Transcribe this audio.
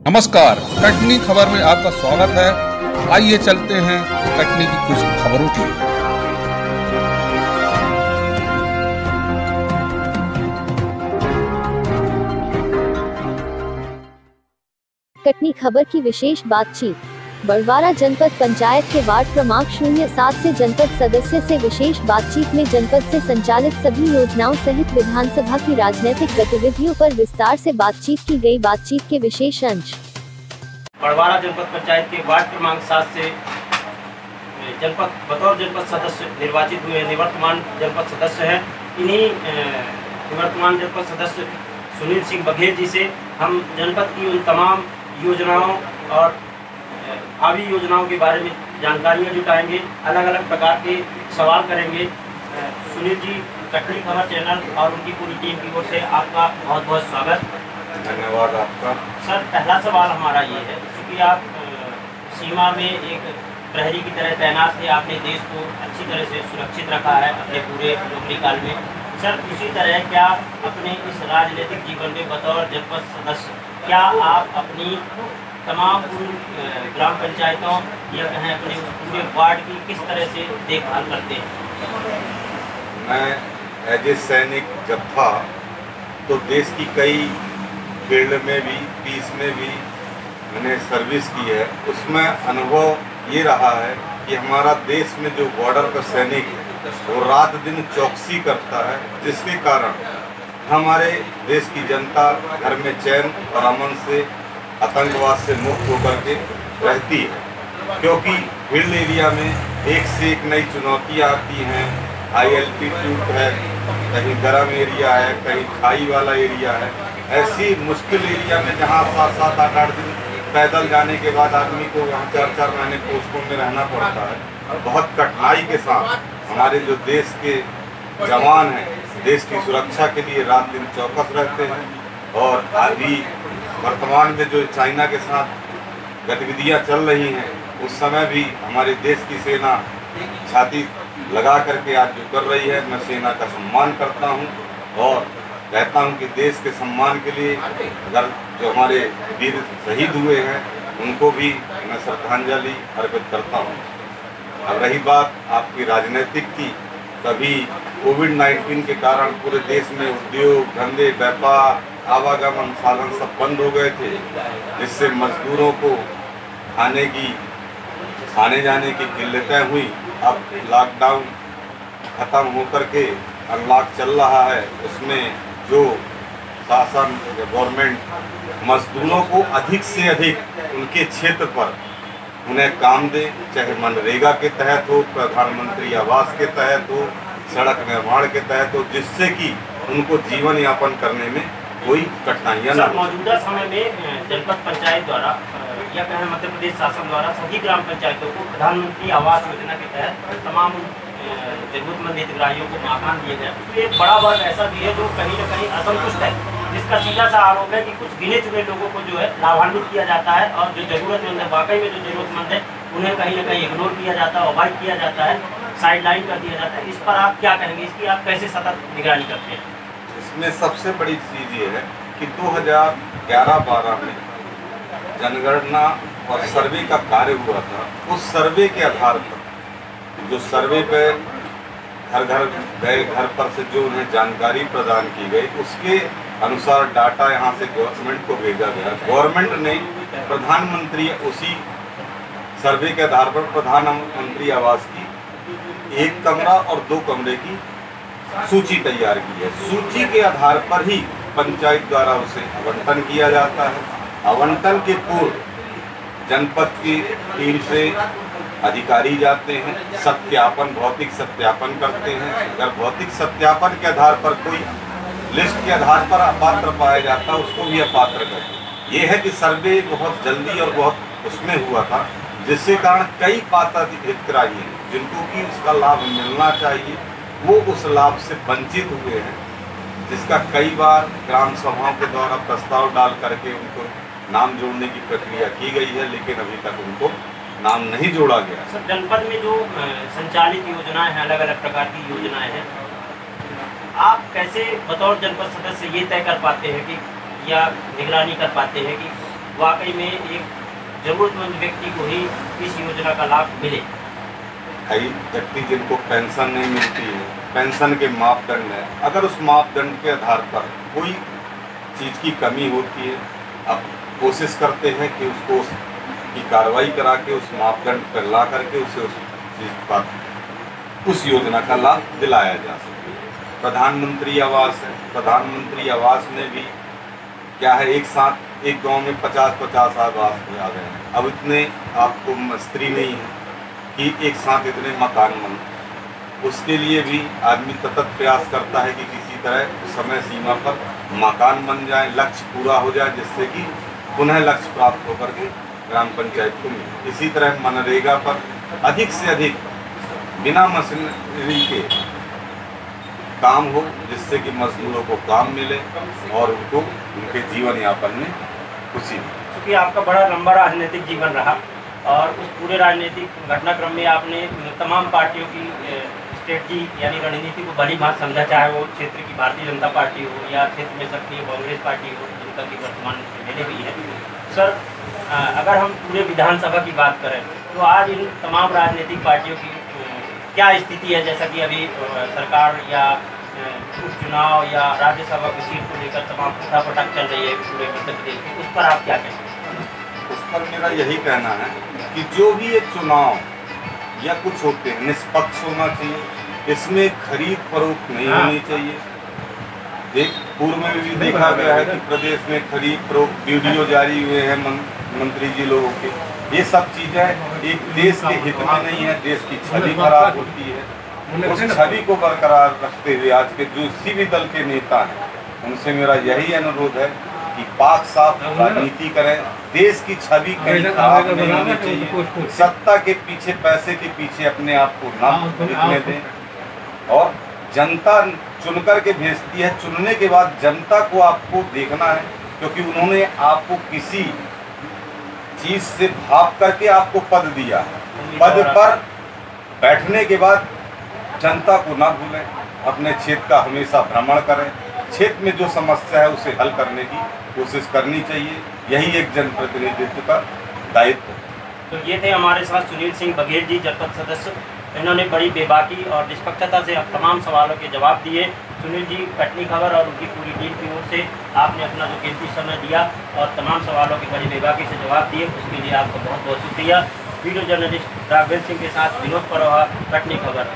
नमस्कार, कटनी खबर में आपका स्वागत है। आइए चलते हैं कटनी की कुछ खबरों की। कटनी खबर की विशेष बातचीत। बड़वारा जनपद पंचायत के वार्ड क्रमांक 07 से जनपद सदस्य से विशेष बातचीत में जनपद से संचालित सभी योजनाओं सहित विधानसभा की राजनीतिक गतिविधियों पर विस्तार से बातचीत की गई। बातचीत के विशेष अंश बड़वारा जनपद पंचायत के वार्ड क्रमांक 7 से बतौर जनपद सदस्य निर्वाचित हुए निवर्तमान जनपद सदस्य हैं। इन्हीं निवर्तमान जनपद सदस्य सुनील सिंह बघेल जी से हम जनपद की उन तमाम योजनाओं और भावी योजनाओं के बारे में जानकारियां जुटाएंगे, अलग अलग प्रकार के सवाल करेंगे। सुनील जी, कटनी खबर चैनल और उनकी पूरी टीम की ओर से आपका बहुत बहुत स्वागत। धन्यवाद आपका। सर, पहला सवाल हमारा ये है, क्योंकि आप सीमा में एक प्रहरी की तरह तैनात थे, आपने देश को अच्छी तरह से सुरक्षित रखा है अपने पूरे नौकरी काल में। सर, उसी तरह क्या अपने इस राजनीतिक जीवन में बतौर जनपद सदस्य क्या आप अपनी तमाम ग्राम पंचायतों या कहें अपने पूरे वार्ड की किस तरह से देखभाल करते हैं? मैं एज ए सैनिक जब था तो देश की कई फील्ड में भी, पीस में भी मैंने सर्विस की है। उसमें अनुभव ये रहा है कि हमारा देश में जो बॉर्डर पर सैनिक है वो रात दिन चौकसी करता है, जिसके कारण हमारे देश की जनता घर में चैन और अमन से, आतंकवाद से मुक्त होकर के रहती है। क्योंकि फील्ड एरिया में एक से एक नई चुनौतियाँ आती हैं। हाई एल्टीट्यूड है, कहीं गर्म एरिया है, कहीं खाई वाला एरिया है। ऐसी मुश्किल एरिया में जहाँ 7-7, 8-8 दिन पैदल जाने के बाद आदमी को वहाँ 4-4 महीने पोस्टों में रहना पड़ता है और बहुत कठिनाई के साथ हमारे जो देश के जवान हैं देश की सुरक्षा के लिए रात दिन चौकस रहते हैं। और अभी वर्तमान में जो चाइना के साथ गतिविधियां चल रही हैं उस समय भी हमारे देश की सेना छाती लगा करके आज जो कर रही है, मैं सेना का सम्मान करता हूं और कहता हूं कि देश के सम्मान के लिए अगर जो हमारे वीर शहीद हुए हैं उनको भी मैं श्रद्धांजलि अर्पित करता हूं। अब रही बात आपकी राजनीतिक की, कभी कोविड-19 के कारण पूरे देश में उद्योग, धंधे, व्यापार, आवागमन साधन सब बंद हो गए थे, जिससे मजदूरों को आने जाने की किल्लतें हुई। अब लॉकडाउन ख़त्म होकर के अनलॉक चल रहा है, उसमें जो शासन गवर्नमेंट मजदूरों को अधिक से अधिक उनके क्षेत्र पर उन्हें काम दे, चाहे मनरेगा के तहत हो, प्रधानमंत्री आवास के तहत हो, सड़क निर्माण के तहत हो, जिससे कि उनको जीवन यापन करने में कोई कठिनाइयाँ न हो। मौजूदा समय में जनपद पंचायत द्वारा या कहें मध्य प्रदेश शासन द्वारा सभी ग्राम पंचायतों को प्रधानमंत्री आवास योजना के तहत तमाम जरूरतमंद हितग्राहियों को मकान दिए गए। इसलिए एक बड़ा वर्ग ऐसा भी है जो कहीं न कहीं असंतुष्ट है, जिसका सीधा सा आरोप है कि कुछ गिने चुने लोगों को जो है लाभान्वित किया जाता है और जो जरूरतमंद है, वाकई में जो जरूरतमंद है, उन्हें कहीं न कहीं इग्नोर किया जाता है, अवॉइड किया जाता है, साइडलाइन कर दिया जाता है। इस पर आप क्या कहेंगे? इसकी आप कैसे सतत निगरानी करते हैं? इसमें सबसे बड़ी चीज़ ये है कि 2011-12 में जनगणना और सर्वे का कार्य हुआ था। उस सर्वे के आधार पर जो सर्वे पे घर घर गए, घर पर से जो उन्हें जानकारी प्रदान की गई, उसके अनुसार डाटा यहाँ से गवर्नमेंट को भेजा गया। गवर्नमेंट ने प्रधानमंत्री उसी सर्वे के आधार पर प्रधानमंत्री आवास की 1 कमरा और 2 कमरे की सूची तैयार की है। सूची के आधार पर ही पंचायत द्वारा उसे आवंटन किया जाता है। आवंटन के पूर्व जनपद की टीम से अधिकारी जाते हैं, सत्यापन, भौतिक सत्यापन करते हैं। अगर भौतिक सत्यापन के आधार पर कोई लिस्ट के आधार पर अपात्र पाया जाता है, उसको भी अपात्र करते। ये है कि सर्वे बहुत जल्दी और बहुत उसमें हुआ था, जिसके कारण कई पात्र हितग्राही हैं जिनको कि उसका लाभ मिलना चाहिए, वो उस लाभ से वंचित हुए हैं, जिसका कई बार ग्राम सभाओं के द्वारा प्रस्ताव डाल करके उनको नाम जोड़ने की प्रक्रिया की गई है, लेकिन अभी तक उनको नाम नहीं जोड़ा गया। सर, जनपद में जो संचालित योजनाएं हैं, अलग अलग प्रकार की योजनाएं हैं, आप कैसे बतौर जनपद सदस्य ये तय कर पाते हैं कि या निगरानी कर पाते हैं कि वाकई में एक जरूरतमंद व्यक्ति को ही इस योजना का लाभ मिले? कई व्यक्ति जिनको पेंशन नहीं मिलती है, पेंशन के मापदंड है, अगर उस मापदंड के आधार पर कोई चीज़ की कमी होती है, अब कोशिश करते हैं कि उसको की कार्रवाई करा के उस मापदंड पर ला करके उसे उस चीज़ पर उस योजना का लाभ दिलाया जा सके। प्रधानमंत्री आवास है, प्रधानमंत्री आवास में भी क्या है, एक साथ एक गांव में 50-50 आवास आ गए हैं। अब इतने आपको स्त्री नहीं है कि एक साथ इतने मकान बन, उसके लिए भी आदमी सतत प्रयास करता है कि किसी तरह समय सीमा पर मकान बन जाए, लक्ष्य पूरा हो जाए, जिससे कि पुनः लक्ष्य प्राप्त होकर के ग्राम पंचायत को मिले। इसी तरह मनरेगा पर अधिक से अधिक बिना मशीनरी के काम हो, जिससे कि मजदूरों को काम मिले और उनको उनके जीवन यापन में खुशी मिले। क्योंकि आपका बड़ा लंबा राजनीतिक जीवन रहा और उस पूरे राजनीतिक घटनाक्रम में आपने तमाम पार्टियों की स्ट्रेटजी यानी रणनीति को बड़ी बात समझा, चाहे वो क्षेत्र की भारतीय जनता पार्टी हो या क्षेत्र में सक्रिय कांग्रेस पार्टी हो, जिनका की वर्तमान मेले भी है। सर, अगर हम पूरे विधानसभा की बात करें तो आज इन तमाम राजनीतिक पार्टियों की क्या स्थिति है? जैसा कि अभी सरकार या उपचुनाव या राज्यसभा की सीट को लेकर तमाम उठापटक चल रही है पूरे मध्य प्रदेश में, उस पर आप क्या कहेंगे? उस पर मेरा यही कहना है कि जो भी ये चुनाव या कुछ होते हैं निष्पक्ष होना चाहिए, इसमें खरीद फरोख्त नहीं होनी चाहिए। पूर्व में भी देखा गया है कि प्रदेश में खरीद फरोख्त वीडियो जारी हुए हैं मंत्री जी लोगों के। ये सब चीज़ें एक देश के हित में नहीं है, देश की छवि खराब होती है। उस छवि को बरकरार रखते हुए आज के जो किसी भी दल के नेता हैं, उनसे मेरा यही अनुरोध है कि पाक साफ राजनीति करें, देश की छवि कहीं खराब नहीं होनी चाहिए, सत्ता के पीछे पैसे के पीछे अपने आप को ना बिकने दें। और जनता चुनकर के भेजती है, चुनने के बाद जनता को आपको देखना है, क्योंकि उन्होंने आपको किसी चीज से भाप करके आपको पद दिया। पद पर बैठने के बाद जनता को ना भूलें, अपने क्षेत्र का हमेशा भ्रमण करें, क्षेत्र में जो समस्या है उसे हल करने की कोशिश करनी चाहिए। यही एक जनप्रतिनिधित्व का दायित्व है। तो ये थे हमारे साथ सुनील सिंह बघेल जी, जनपद सदस्य। इन्होंने बड़ी बेबाकी और निष्पक्षता से तमाम सवालों के जवाब दिए। सुनील जी, कटनी खबर और उनकी पूरी टीम की ओर से आपने अपना जो कीमती समय दिया और तमाम सवालों के बड़ी बेबाकी से जवाब दिए, उसके लिए आपका बहुत बहुत शुक्रिया। वीडियो जर्नलिस्ट राघवेंद्र सिंह के साथ विनोद परोहा, कटनी खबर।